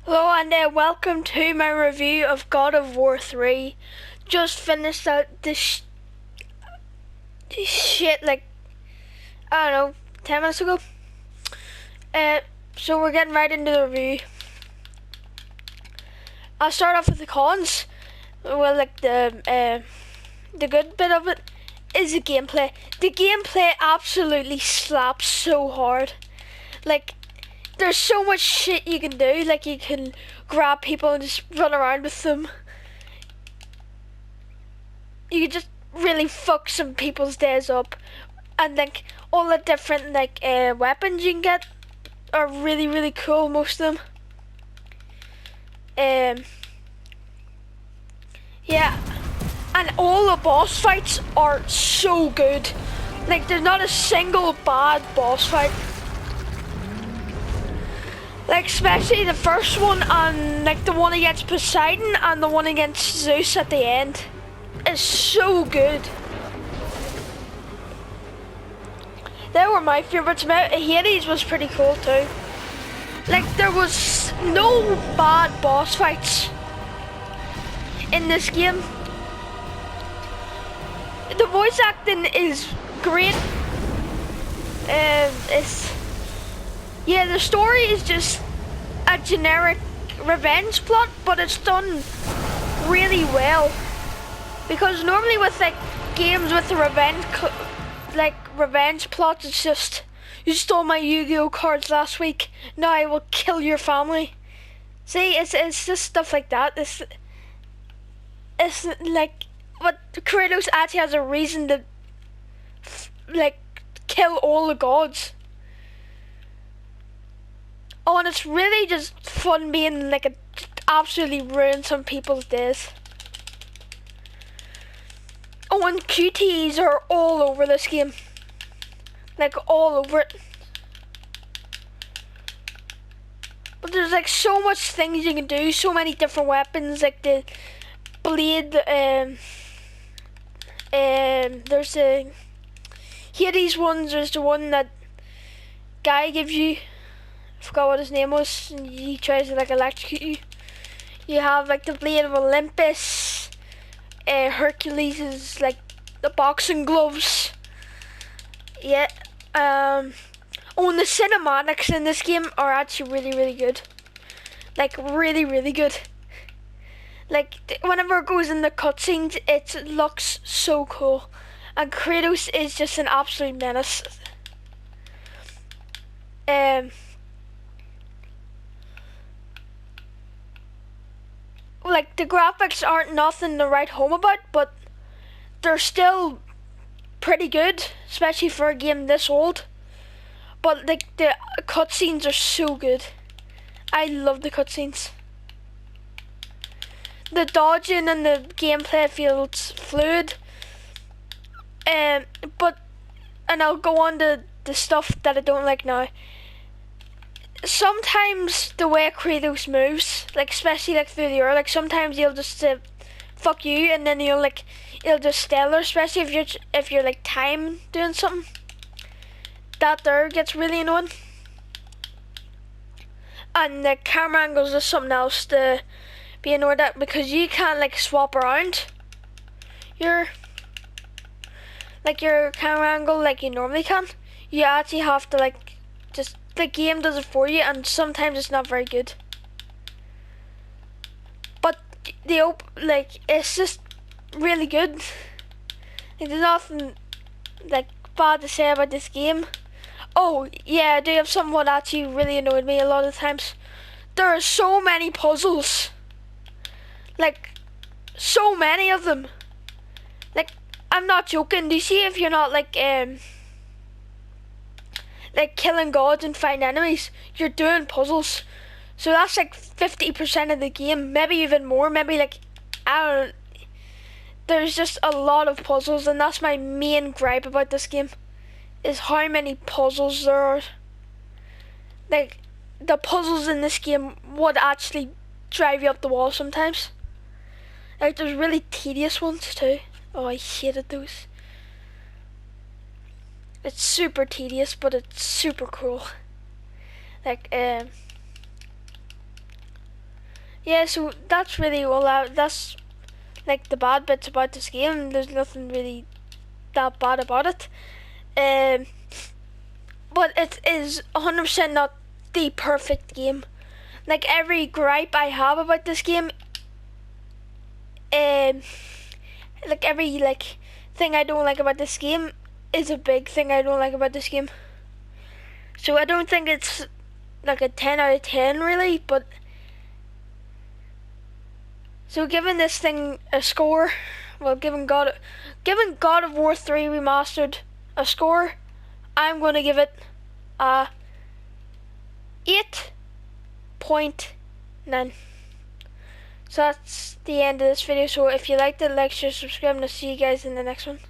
Hello and welcome to my review of God of War 3. Just finished out this shit like, I don't know, 10 minutes ago. So we're getting right into the review. I'll start off with the cons. Well, like the good bit of it is the gameplay. The gameplay absolutely slaps so hard. Like, there's so much shit you can do. Like, you can grab people and just run around with them. You can just really fuck some people's days up. And like all the different weapons you can get are really cool, most of them. Yeah, and all the boss fights are so good. Like, there's not a single bad boss fight. Like, especially the first one and like the one against Poseidon and the one against Zeus at the end is so good. They were my favourites. Hades was pretty cool too. Like, there was no bad boss fights in this game. The voice acting is great. The story is just a generic revenge plot, but it's done really well. Because normally with like games with the revenge plots, it's just, you stole my Yu-Gi-Oh cards last week, now I will kill your family. See, it's just stuff like that. It's like, but Kratos actually has a reason to like kill all the gods. Oh, and it's really just fun being like absolutely ruin some people's days. Oh, and QTEs are all over this game. Like, all over it. But there's like so much things you can do, so many different weapons, like the blade, there's the Hades ones, there's the one that guy gives you, I forgot what his name was, and he tries to like electrocute you. You have like the blade of Olympus, Hercules is like the boxing gloves. Yeah. Oh, and the cinematics in this game are actually really good. Like, really good. Like, whenever it goes in the cutscenes, it looks so cool. And Kratos is just an absolute menace. Like, the graphics aren't nothing to write home about, but they're still pretty good, especially for a game this old. But like, the cutscenes are so good. I love the cutscenes. The dodging and the gameplay feels fluid. And I'll go on to the stuff that I don't like now. Sometimes the way Kratos moves, like especially like through the air, like sometimes he'll just fuck you, and then he'll just stay there. Especially if you're like time doing something. That there gets really annoying. And the camera angles is something else to be annoyed at, because you can't like swap around your camera angle like you normally can. You actually have to like, just the game does it for you, and sometimes it's not very good. But it's just really good. Like, there's nothing like bad to say about this game. Oh yeah, I do have something that actually really annoyed me a lot of times. There are so many puzzles. Like, so many of them. Like, I'm not joking. Do you see, if you're not like killing gods and fighting enemies, you're doing puzzles. So that's like 50% of the game, maybe even more, maybe like, I don't know. There's just a lot of puzzles, and that's my main gripe about this game, is how many puzzles there are. Like, the puzzles in this game would actually drive you up the wall sometimes. Like, there's really tedious ones too. Oh, I hated those. It's super tedious, but it's super cool. Like, Yeah, so that's really all that's like the bad bits about this game. There's nothing really that bad about it. But it is 100% not the perfect game. Like every gripe I have about this game, like every thing I don't like about this game is a big thing I don't like about this game. So I don't think it's like a 10 out of 10 really, but so giving this thing a score, well, giving God of War 3 Remastered a score, I'm going to give it a 8.9. So that's the end of this video. So if you liked it, like, share, subscribe, and I'll see you guys in the next one.